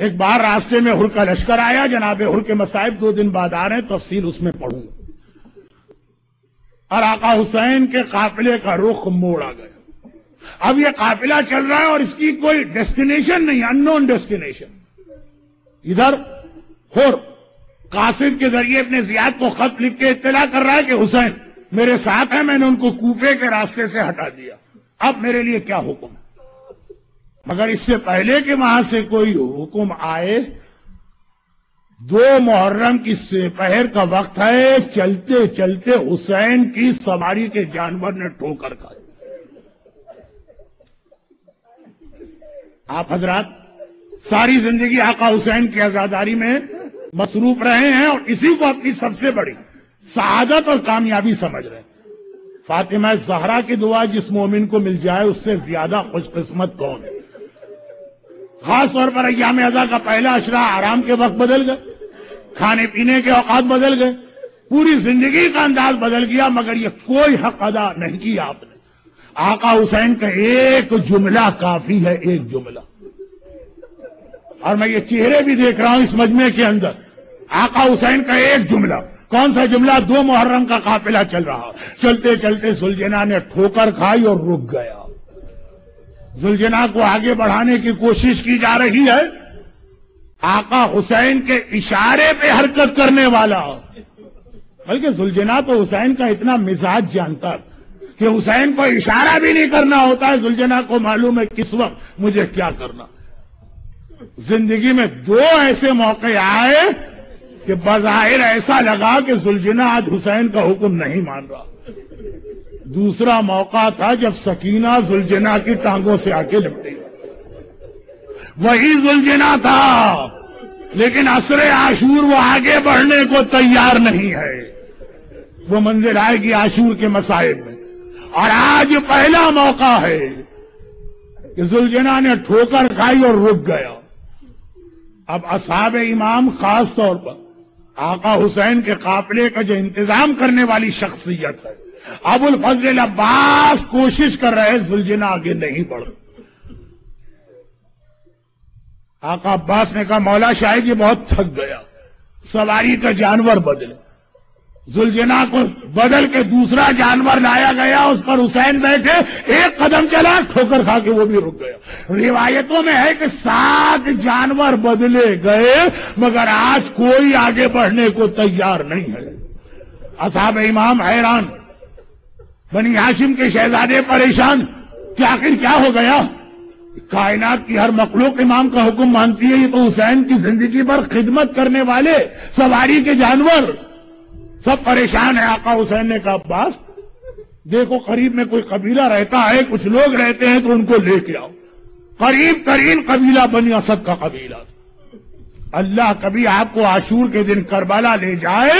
ایک بار راستے میں ہر کا لشکر آیا، جناب ہر کے مصائب 2 دن بعد آ رہے ہیں، تفصیل اس میں پڑھوں گا، اور آقا حسین کے قافلے کا رخ موڑا گیا۔ اب یہ قافلہ چل رہا ہے اور اس کی کوئی ڈیسٹینیشن نہیں، ان نون ڈیسٹینیشن۔ ادھر ہر قاصد کے ذریعے اپنے زیاد کو خط لکھ کے اطلاع کر رہا ہے کہ حسین میرے ساتھ ہیں، میں نے ان کو کوفے کے راستے سے ہٹا دیا، اب میرے لیے کیا حکم ہے؟ مگر اس سے پہلے کہ وہاں سے کوئی حکم آئے، 2 محرم کی سپہر کا وقت ہے، چلتے چلتے حسین کی سواری کے جانور نے ٹھوکر کھائی۔ آپ حضرات ساری زندگی آقا حسین کی عزاداری میں مصروف رہے ہیں اور اسی کو اپنی سب سے بڑی سعادت اور کامیابی سمجھ رہے ہیں۔ فاطمہ زہرا کی دعا جس مومن کو مل جائے اس سے زیادہ خوش قسمت کون ہے؟ خاص طور پر ایام اضحیٰ کا پہلا عشرہ آرام کے وقت بدل گئے، کھانے پینے کے اوقات بدل گئے، پوری زندگی کا انداز بدل گیا، مگر یہ کوئی حق ادا نہیں کیا آپ نے۔ آقا حسین کا ایک جملہ کافی ہے، ایک جملہ، اور میں یہ چہرے بھی دیکھ رہا ہوں اس مجمع کے اندر۔ آقا حسین کا ایک جملہ، کون سا جملہ؟ 2 محرم کا قافلہ چل رہا، چلتے چلتے ذوالجناح نے ٹھوکر کھائی اور رک گیا۔ ذوالجناح کو آگے بڑھانے کی کوشش کی جا رہی ہے، آقا حسین کے اشارے پہ حرکت کرنے والا، بلکہ ذوالجناح تو حسین کا اتنا مزاج جانتا کہ حسین کو اشارہ بھی نہیں کرنا ہوتا ہے، ذوالجناح کو معلوم ہے کس وقت مجھے کیا کرنا۔ زندگی میں 2 ایسے موقع آئے کہ بظاہر ایسا لگا کہ ذوالجناح آج حسین کا حکم نہیں مان رہا۔ دوسرا موقع تھا جب سکینہ ذوالجناح کی ٹانگوں سے آ کے لپٹی، وہی ذوالجناح تھا، لیکن عصر عاشور وہ آگے بڑھنے کو تیار نہیں ہے۔ وہ منزل آئے گی عاشور کے مصائب میں، اور آج پہلا موقع ہے کہ ذوالجناح نے ٹھوکر کھائی اور رک گیا۔ اب اصحاب امام خاص طور پر آقا حسین کے قافلے کا جو انتظام کرنے والی شخصیت ہے، ابو الفضل عباس کوشش کر رہے ذوالجناح آگے نہیں بڑھ۔ آقا عباس نے کہا مولا شاید یہ بہت تھک گیا، سواری کا جانور بدلے۔ ذوالجناح کو بدل کے دوسرا جانور لایا گیا، اس پر حسین بیٹھے، ایک قدم چلا، ٹھوکر کھا کے وہ بھی رک گیا۔ روایتوں میں ہے کہ 7 جانور بدلے گئے، مگر آج کوئی آگے بڑھنے کو تیار نہیں ہے۔ اصحاب امام حیران، بنی ہاشم کے شہزادے پریشان کہ آخر کیا ہو گیا؟ کائنات کی ہر مخلوق امام کا حکم مانتی ہے، یہ تو حسین کی زندگی پر خدمت کرنے والے سواری کے جانور سب پریشان ہیں۔ آقا حسین نے کہا عباس دیکھو قریب میں کوئی قبیلہ رہتا ہے، کچھ لوگ رہتے ہیں، تو ان کو لے کے آؤ۔ قریب ترین قبیلہ بنی اسد کا قبیلہ۔ اللہ کبھی آپ کو عاشور کے دن کربلا لے جائے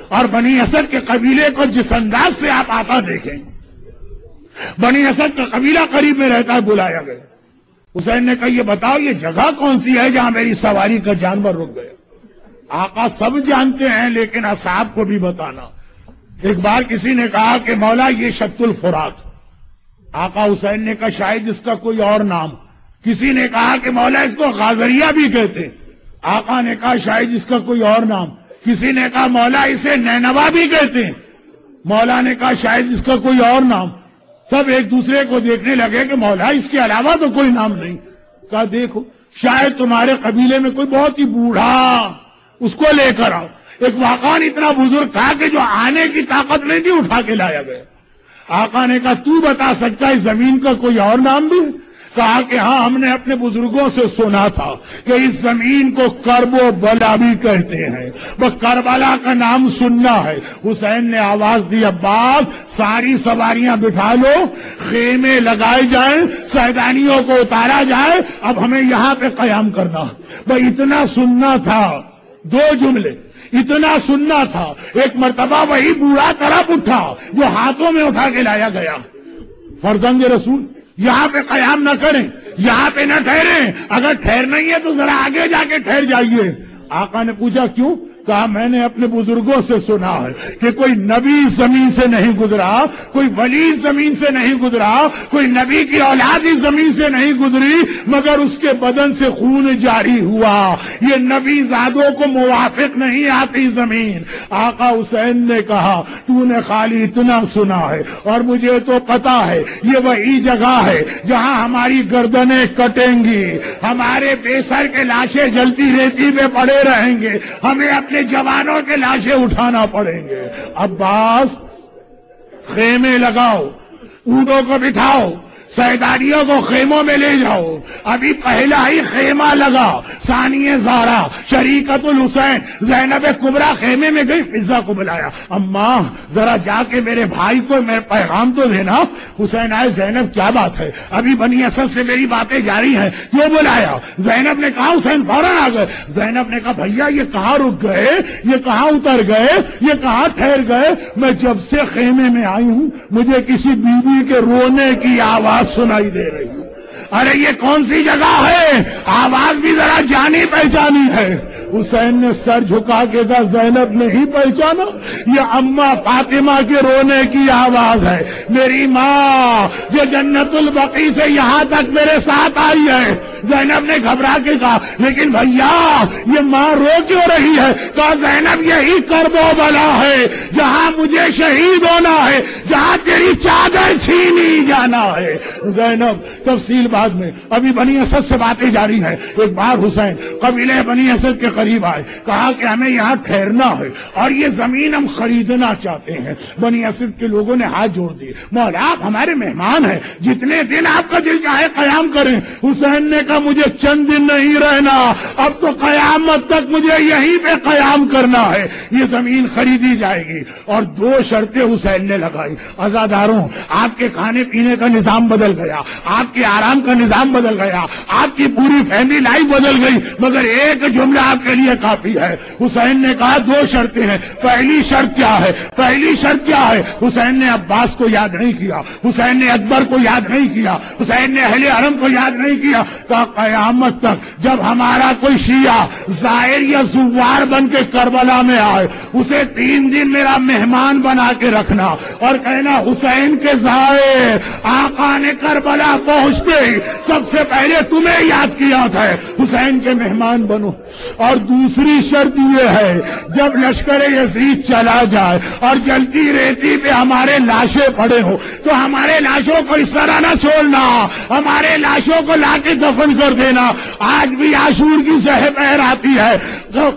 اور بنی اسد کے قبیلے کو جس انداز سے آپ آتا دیکھیں۔ بنی اسد کا قبیلہ قریب میں رہتا ہے، بلایا گیا۔ حسین نے کہا یہ بتاؤ یہ جگہ کون سی ہے جہاں میری سواری کا جانور رک گیا؟ آقا سب جانتے ہیں لیکن اصحاب کو بھی بتانا۔ ایک بار کسی نے کہا کہ مولا یہ شط الفرات۔ آقا حسین نے کہا شاید اس کا کوئی اور نام۔ کسی نے کہا کہ مولا اس کو غازریہ بھی کہتے ہیں۔ آقا نے کہا شاید اس کا کوئی اور نام۔ کسی نے کہا مولا اسے نینوا بھی کہتے ہیں۔ مولا نے کہا شاید اس کا کوئی اور نام۔ سب ایک دوسرے کو دیکھنے لگے کہ مولا اس کے علاوہ تو کوئی نام نہیں۔ کہا دیکھو شاید تمہارے قبیلے میں کوئی بہت ہی بوڑھا، اس کو لے کر آؤ۔ ایک واقعان اتنا بزرگ تھا کہ جو آنے کی طاقت نہیں تھی، اٹھا کے لایا گیا۔ آقا نے کہا تو بتا سکتا ہے اس زمین کا کوئی اور نام بھی؟ کہا کہ ہاں ہم نے اپنے بزرگوں سے سنا تھا کہ اس زمین کو کرب و بلا بھی کہتے ہیں، وہ کربلا کا نام سننا ہے۔ حسین نے آواز دی عباس ساری سواریاں بٹھا لو، خیمے لگائے جائیں، سیدانیوں کو اتارا جائے، اب ہمیں یہاں پہ قیام کرنا۔ وہ اتنا سننا تھا، 2 جملے اتنا سننا تھا۔ ایک مرتبہ وہی بوڑھا طرف اٹھا جو ہاتھوں میں اٹھا کے لایا گیا۔ فرزند رسول یہاں پہ قیام نہ کریں، یہاں پہ نہ ٹھہریں، اگر ٹھہرنا ہی ہے تو ذرا آگے جا کے ٹھہر جائیے۔ آقا نے پوچھا کیوں؟ کہا میں نے اپنے بزرگوں سے سنا ہے کہ کوئی نبی زمین سے نہیں گزرا، کوئی ولی زمین سے نہیں گزرا، کوئی نبی کی اولاد اس زمین سے نہیں گزری مگر اس کے بدن سے خون جاری ہوا۔ یہ نبی زادوں کو موافق نہیں آتی زمین۔ آقا حسین نے کہا تو نے خالی اتنا سنا ہے اور مجھے تو پتا ہے یہ وہی جگہ ہے جہاں ہماری گردنیں کٹیں گی، ہمارے بے سر کے لاشیں جلتی ریتی میں پڑے رہیں گے، ہمیں اپنے جوانوں کے لاشیں اٹھانا پڑیں گے۔ عباس خیمے لگاؤ، اونٹوں کو بٹھاؤ، سرداریوں کو خیموں میں لے جاؤ۔ ابھی پہلا ہی خیمہ لگا، ثانیہ زہرا شریکت الحسین زینب کبریٰ خیمے میں گئی، مرزا کو بلایا، اماں ذرا جا کے میرے بھائی کو میرے پیغام تو دینا۔ حسین آئے، زینب کیا بات ہے؟ ابھی بنی اسد سے میری باتیں جاری ہیں، کیوں بلایا؟ زینب نے کہا حسین فوراً آ گئے۔ زینب نے کہا بھیا یہ کہاں رک گئے، یہ کہاں اتر گئے، یہ کہاں ٹھہر گئے؟ میں جب سے خیمے میں آئی ہوں مجھے کسی بیوی کے رونے کی آواز سنائی دے رہی ہے۔ ارے یہ کون سی جگہ ہے؟ آواز بھی ذرا جانی پہچانی ہے۔ حسین نے سر جھکا کے کہا زینب نہیں پہچانا؟ یہ اماں فاطمہ کے رونے کی آواز ہے، میری ماں جو جنت البقیع سے یہاں تک میرے ساتھ آئی ہے۔ زینب نے گھبرا کے کہا لیکن بھیا یہ ماں رو کیوں رہی ہے؟ کہا زینب یہی کرب و بلا ہے جہاں مجھے شہید ہونا ہے، جہاں تیری چادر چھینی جانا ہے۔ زینب تفصیل بعد میں، ابھی بنی اسد سے باتیں جاری ہیں۔ ایک بار حسین قبیلے بنی اسد کے قریب آئے، کہا کہ ہمیں یہاں ٹھہرنا ہے اور یہ زمین ہم خریدنا چاہتے ہیں۔ بنی اسد کے لوگوں نے ہاتھ جوڑ دیے، مولا آپ ہمارے مہمان ہیں، جتنے دن آپ کا دل چاہے قیام کریں۔ حسین نے کہا مجھے چند دن نہیں رہنا، اب تو قیامت تک مجھے یہیں پہ قیام کرنا ہے، یہ زمین خریدی جائے گی۔ اور دو شرطیں حسین نے لگائی، عزاداروں آپ کے کھانے پینے کا نظام بدل گیا، آپ کے آرام کا نظام بدل گیا، آپ کی پوری فیملی لائف بدل گئی، مگر ایک جملہ آپ کے لیے کافی ہے۔ حسین نے کہا دو شرطیں ہیں، پہلی شرط کیا ہے؟ پہلی شرط کیا ہے؟ حسین نے عباس کو یاد نہیں کیا، حسین نے اکبر کو یاد نہیں کیا، حسین نے اہل حرم کو یاد نہیں کیا۔ کہا قیامت تک جب ہمارا کوئی شیعہ زائر یا زوار بن کے کربلا میں آئے اسے 3 دن میرا مہمان بنا کے رکھنا اور کہنا حسین کے زائر آقا نے کربلا پہنچتے ہی سب سے پہلے تمہیں یاد کیا تھا، حسین کے مہمان بنو۔ اور دوسری شرط یہ ہے جب لشکر یزید چلا جائے اور جلتی ریتی پہ ہمارے لاشیں پڑے ہو تو ہمارے لاشوں کو اس طرح نہ چھوڑنا، ہمارے لاشوں کو لا کے دفن کر دینا۔ آج بھی عاشور کی سہ پہر آتی ہے،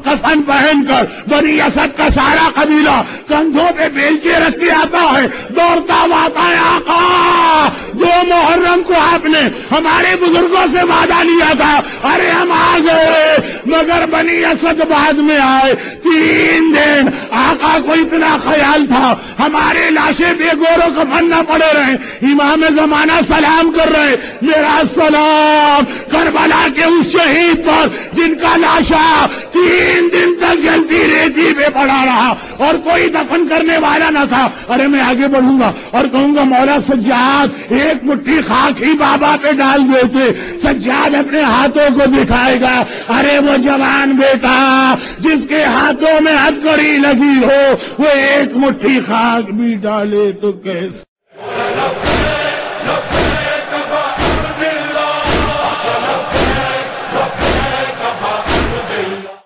کفن پہن کر بنی اسد کا سارا قبیلہ کندھوں پہ بیلچے رکھ کے آتا ہے، دوڑتا ہوا آتا ہے آقا جو محرم کو آپ نے ہمارے بزرگوں سے وعدہ لیا تھا، ارے ہم آ گئے، مگر بنی اسد بعد میں آئے 3 دن۔ آقا کو اتنا خیال تھا ہمارے لاشیں بے گور و کفن نہ پڑے رہے، امام زمانہ سلام کر رہے، میرا سلام کربلا کے اس شہید پر جن کا لاشا 3 دن تک جلتی ریتی پہ پڑا رہا اور کوئی دفن کرنے والا نہ تھا۔ ارے میں آگے بڑھوں گا اور کہوں گا مولا سجاد ایک مٹھی خاک ہی بابا پہ ڈال دیتے، سجاد اپنے ہاتھوں کو دکھائے گا، ارے وہ جوان بیٹا جس کے ہاتھوں میں ہتھکڑی لگی ہو وہ ایک مٹھی خاک بھی ڈالے تو کیسے